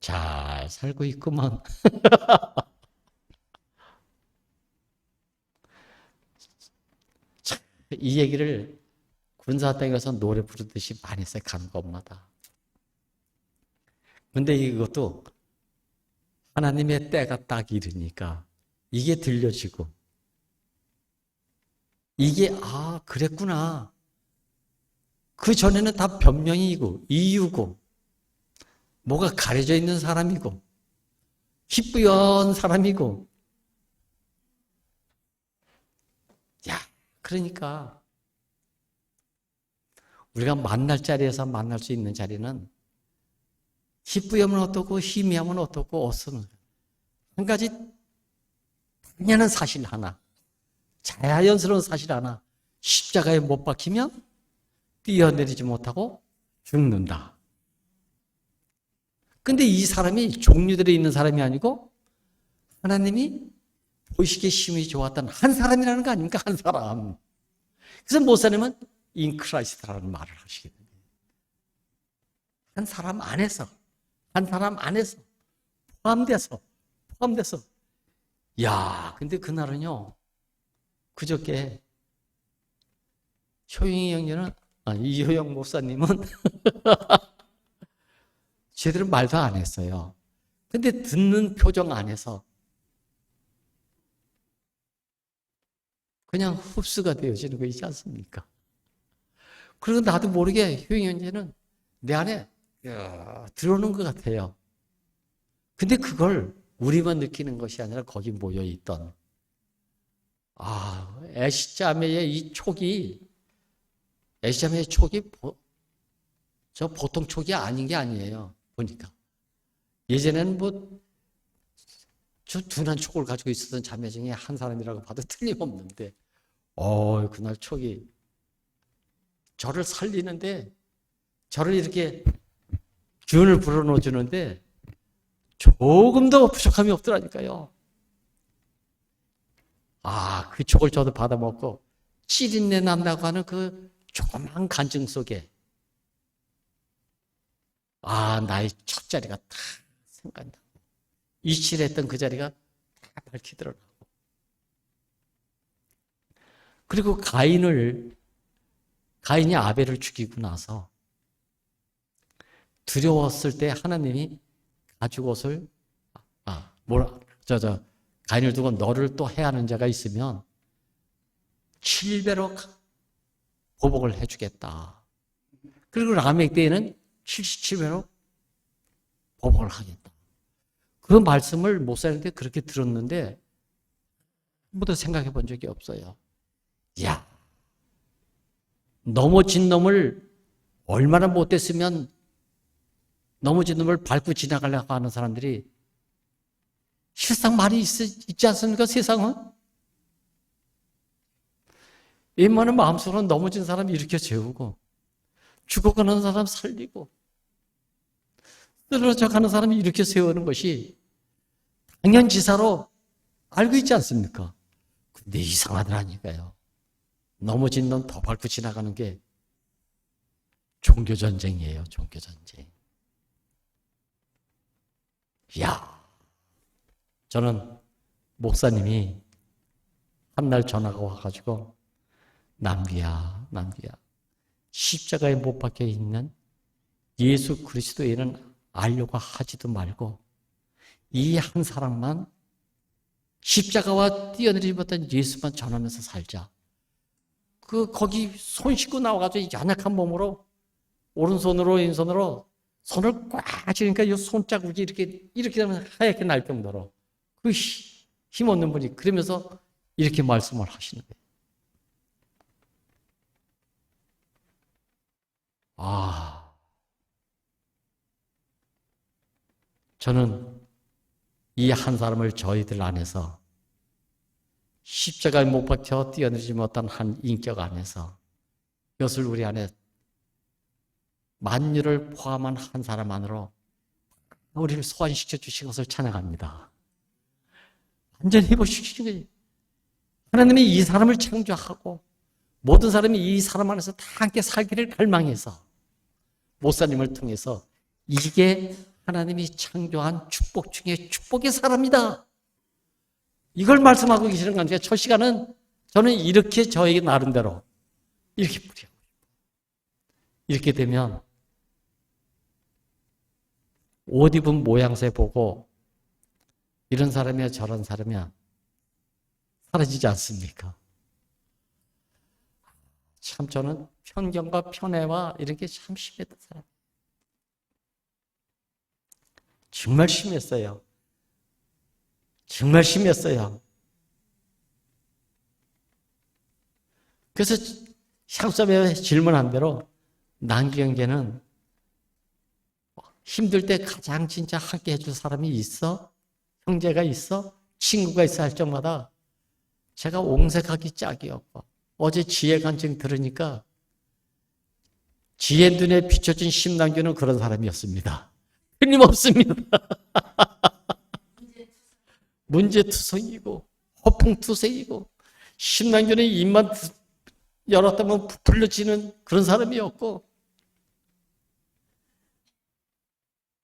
잘 살고 있구만. 이 얘기를 군사당에서 노래 부르듯이 많이 했어요. 가는 곳마다. 근데 이것도 하나님의 때가 딱 이르니까 이게 들려지고 이게 그랬구나. 그 전에는 다 변명이고 이유고 뭐가 가려져 있는 사람이고 희뿌연 사람이고 그러니까 우리가 만날 자리에서 만날 수 있는 자리는 희뿌연은 어떻고 희미하면 어떻고 어서는 한 가지 당연한 사실 하나, 자연스러운 사실 하나, 십자가에 못 박히면 뛰어내리지 못하고 죽는다. 근데 이 사람이 종류들에 있는 사람이 아니고 하나님이 보시기에 심히 좋았던 한 사람이라는 거 아닙니까? 한 사람. 그래서 목사님은 in Christ라는 말을 하시게 됩니다. 한 사람 안에서 포함돼서. 근데 그날은요, 그저께 효영이 형제는, 이효영 목사님은 제대로 말도 안 했어요. 근데 듣는 표정 안에서 그냥 흡수가 되어지는 거 있지 않습니까? 그리고 나도 모르게 효영이 형제는 내 안에 들어오는 것 같아요. 근데 그걸 우리만 느끼는 것이 아니라 거기 모여있던 애시자매의 이 촉이 애시자매의 촉이 저 보통 촉이 아닌 게 아니에요. 보니까 예전에는 저 둔한 촉을 가지고 있었던 자매 중에 한 사람이라고 봐도 틀림없는데 그날 촉이 저를 살리는데 저를 이렇게 기운을 불어넣어 주는데 조금 더 부족함이 없더라니까요. 그 촉을 저도 받아먹고 찌린내 난다고 하는 그 조그만 간증 속에 나의 첫 자리가 다 생각난다. 이칠했던 그 자리가 다 밝히더라고. 그리고 가인이 아벨을 죽이고 나서 두려웠을 때 하나님이 가죽 옷을 가인을 두고 너를 또 해하는 자가 있으면 7배로 보복을 해주겠다. 그리고 라멕 때에는 77배로 보복을 하겠다. 그 말씀을 목사님한테 그렇게 들었는데 아무도 생각해 본 적이 없어요. 넘어진 놈을 얼마나 못됐으면 넘어진 놈을 밟고 지나가려고 하는 사람들이 실상 많이 있지 않습니까? 세상은? 웬만한 마음속으로 넘어진 사람 일으켜 재우고 죽어가는 사람 살리고 쓰러져 가는 사람 일으켜 세우는 것이 당연지사로 알고 있지 않습니까? 근데 이상하더라니까요. 넘어진 놈 더 밟고 지나가는 게 종교전쟁이에요, 종교전쟁. 이야, 저는 목사님이 한날 전화가 와가지고, 남기야, 십자가에 못 박혀 있는 예수 그리스도인은 알려고 하지도 말고, 이 한 사람만 십자가와 뛰어내리지 못한 예수만 전하면서 살자. 거기 손 씻고 나와가지고 연약한 몸으로 오른손으로 왼손으로 손을 꽉 쥐니까 이 손자국이 이렇게 되면 하얗게 날 정도로 힘 없는 분이 그러면서 이렇게 말씀을 하시는 거예요. 저는 이 한 사람을 저희들 안에서 십자가에 못 박혀 뛰어내리지 못한 한 인격 안에서 이것을 우리 안에 만유를 포함한 한 사람 안으로 우리를 소환시켜 주신 것을 찬양합니다. 완전히 회복시키신 거예요. 하나님이 이 사람을 창조하고 모든 사람이 이 사람 안에서 다 함께 살기를 갈망해서 목사님을 통해서 이게 하나님이 창조한 축복 중에 축복의 사람이다. 이걸 말씀하고 계시는 건데 첫 시간은 저는 이렇게 저에게 나름대로 이렇게 뿌려. 이렇게 되면 옷 입은 모양새 보고 이런 사람이야 저런 사람이야 사라지지 않습니까? 참 저는 편견과 편애와 이런 게 참 심했던 사람. 정말 심했어요. 정말 심했어요. 그래서 향수자매 질문한 대로 남경계는 힘들 때 가장 진짜 함께 해줄 사람이 있어? 형제가 있어? 친구가 있어? 할 적마다 제가 옹색하기 짝이 없고 어제 지혜 간증 들으니까 지혜 눈에 비춰진 심남규는 그런 사람이었습니다. 틀림없습니다. 문제투성이고 허풍투성이고 심남규는 입만 열었다면 부풀려지는 그런 사람이었고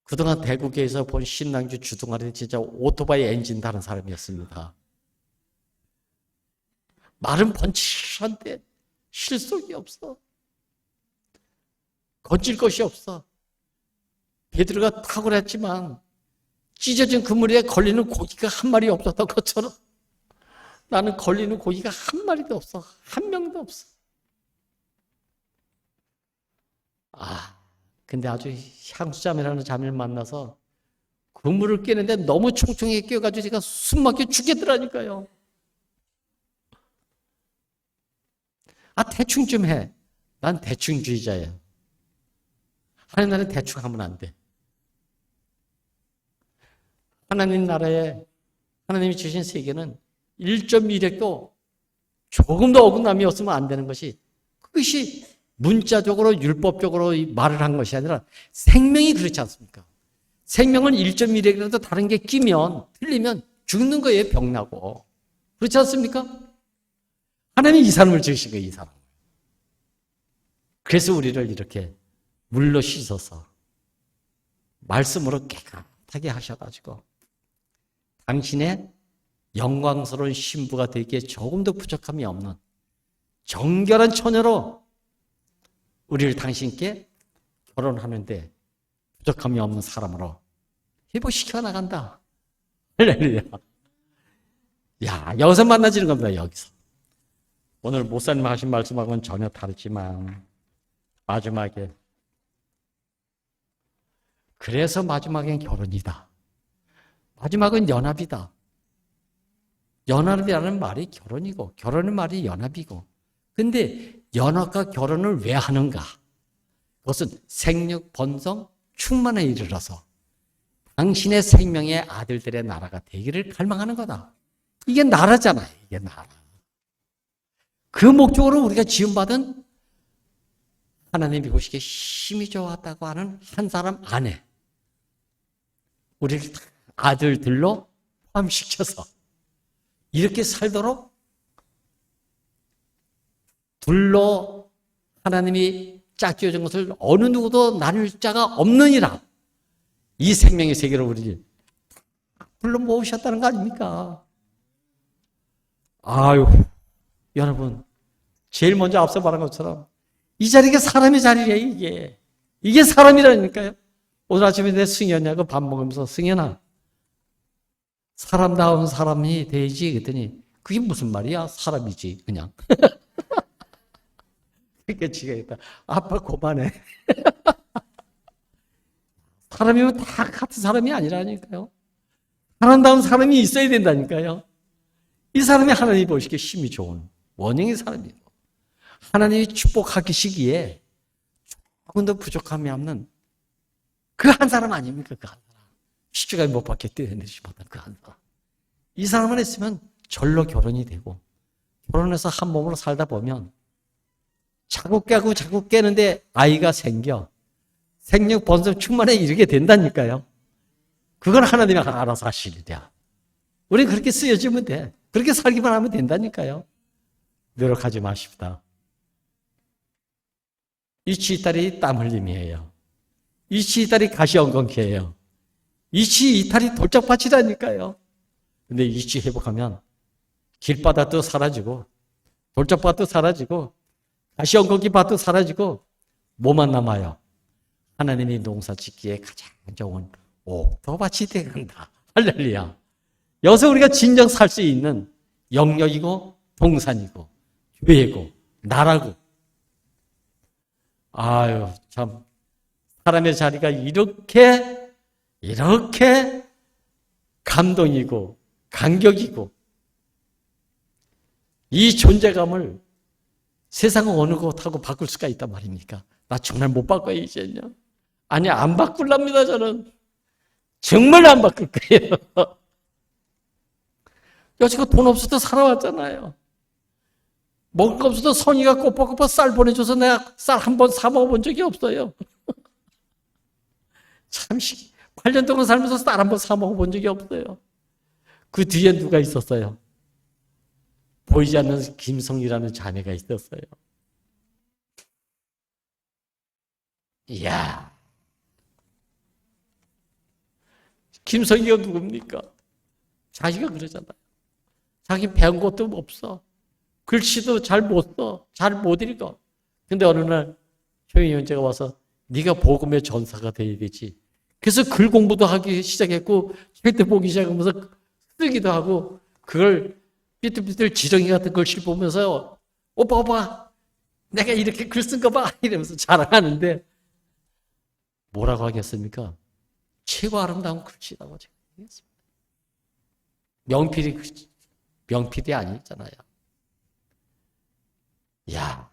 그동안 대구교에서 본 심남규 주둥아리는 진짜 오토바이 엔진 다른 사람이었습니다. 말은 번칠한데 실속이 없어. 거칠 것이 없어. 베드로가 탁월했지만 찢어진 그물에 걸리는 고기가 한 마리 없었던 것처럼 나는 걸리는 고기가 한 마리도 없어. 한 명도 없어. 근데 아주 향수자매라는 자매를 만나서 그물을 깨는데 너무 총총하게 깨어가지고 제가 숨 막혀 죽겠더라니까요. 대충 좀 해. 난 대충주의자예요. 하나님 나라에 대충 하면 안 돼. 하나님 나라에 하나님이 주신 세계는 1.1핵도 조금 더 어긋남이 없으면 안 되는 것이 그것이 문자적으로 율법적으로 말을 한 것이 아니라 생명이 그렇지 않습니까? 생명은 1.1핵이라도 다른 게 끼면 틀리면 죽는 거예요. 병나고. 그렇지 않습니까? 하나님이 이 사람을 지으신 거예요. 이 사람. 그래서 우리를 이렇게 물로 씻어서 말씀으로 깨끗하게 하셔가지고 당신의 영광스러운 신부가 되기에 조금도 부족함이 없는 정결한 처녀로 우리를 당신께 결혼하는데 부족함이 없는 사람으로 회복시켜 나간다. 할렐루야. 야, 여기서 만나지는 겁니다. 여기서. 오늘 목사님 하신 말씀하고는 전혀 다르지만 마지막에 그래서 마지막엔 결혼이다. 마지막은 연합이다. 연합이라는 말이 결혼이고 결혼의 말이 연합이고 근데 연합과 결혼을 왜 하는가? 그것은 생육, 번성, 충만에 이르러서 당신의 생명의 아들들의 나라가 되기를 갈망하는 거다. 이게 나라잖아요. 이게 나라. 그 목적으로 우리가 지음받은 하나님이 보시기에 힘이 좋았다고 하는 한 사람 안에 우리를 아들들로 포함시켜서 이렇게 살도록 둘로 하나님이 짝지어준 것을 어느 누구도 나눌 자가 없느니라. 이 생명의 세계를 우리 불러 모으셨다는 거 아닙니까? 아유, 여러분, 제일 먼저 앞서 말한 것처럼 이 자리가 사람의 자리래요, 이게. 이게 사람이라니까요. 오늘 아침에 내 승현이하고 밥 먹으면서 승현아, 사람다운 사람이 돼야지. 그랬더니 그게 무슨 말이야? 사람이지, 그냥. 그러니까 지가 했다. 아빠 그만해. 사람이면 다 같은 사람이 아니라니까요. 사람다운 사람이 있어야 된다니까요. 이 사람이 하나님이 보시기에 힘이 좋은 원형의 사람이에요. 하나님이 축복하시기에 조금 더 부족함이 없는 그 한 사람 아닙니까? 그 한 사람. 십자가에 못 박혀 뛰어내리지 못한 그 한 사람. 이 사람만 있으면 절로 결혼이 되고 결혼해서 한 몸으로 살다 보면 자꾸 깨고 자꾸 깨는데 아이가 생겨. 생육 번성 충만에 이르게 된다니까요. 그건 하나님이 알아서 하시는 일이야. 우리는 그렇게 쓰여지면 돼. 그렇게 살기만 하면 된다니까요. 노력하지 마십시다. 이 치이탈이 땀 흘림이에요. 이 치이탈이 가시엉겅퀴예요. 이 치이탈이 돌짝밭이라니까요. 근데 이 치 회복하면 길바닥도 사라지고 돌짝밭도 사라지고 가시엉겅퀴 밭도 사라지고 뭐만 남아요? 하나님이 농사 짓기에 가장 좋은 옥토밭이 되간다. 할렐루야. 여기서 우리가 진정 살 수 있는 영역이고 동산이고 교회고 나라고. 아유, 참 사람의 자리가 이렇게 감동이고 감격이고 이 존재감을 세상 어느 곳하고 바꿀 수가 있단 말입니까? 나 정말 못 바꿔요, 이제는요. 아니, 안 바꿀랍니다, 저는. 정말 안 바꿀 거예요. 여지껏 돈 없어도 살아왔잖아요. 먹을 거 없어도 선이가 꼬박꼬박 쌀 보내줘서 내가 쌀 한 번 사 먹어본 적이 없어요. 참, 8년 동안 살면서 쌀 한 번 사 먹어본 적이 없어요. 그 뒤에 누가 있었어요? 보이지 않는 김성이라는 자매가 있었어요. 이야. 김성이가 누굽니까? 자기가 그러잖아요. 자기 배운 것도 없어. 글씨도 잘 못 써. 잘 못 읽어. 근데 어느 날 효인이 형제가 와서 네가 복음의 전사가 돼야 되지. 그래서 글 공부도 하기 시작했고 책도 보기 시작하면서 쓰기도 하고 그걸 삐뚤삐뚤 지렁이 같은 글씨를 보면서 오빠 내가 이렇게 글 쓴 거 봐 이러면서 자랑하는데 뭐라고 하겠습니까? 최고 아름다운 글씨라고 제가 얘기했습니다. 명필이 아니잖아요. 야,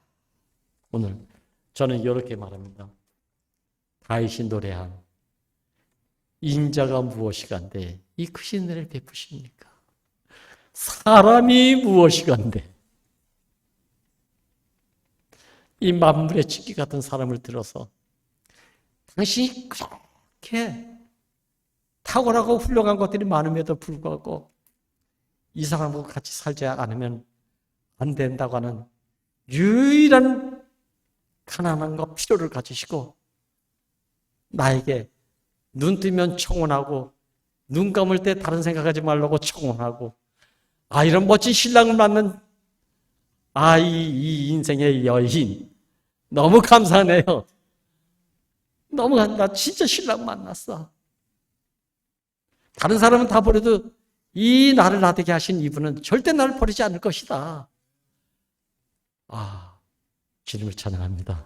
오늘 저는 이렇게 말합니다. 다윗이 노래한 인자가 무엇이간데 이 크신 은혜를 베푸십니까? 사람이 무엇이간데 이 만물의 찢기 같은 사람을 들어서 당신이 그렇게 탁월하고 훌륭한 것들이 많음에도 불구하고 이 사람과 같이 살지 않으면 안 된다고 하는 유일한 가난함과 필요를 가지시고 나에게 눈 뜨면 청혼하고 눈 감을 때 다른 생각하지 말라고 청혼하고 이런 멋진 신랑을 만난 이 인생의 여인 너무 감사하네요. 나 진짜 신랑 만났어. 다른 사람은 다 버려도 이 나를 나되게 하신 이분은 절대 나를 버리지 않을 것이다. 주님을 찬양합니다.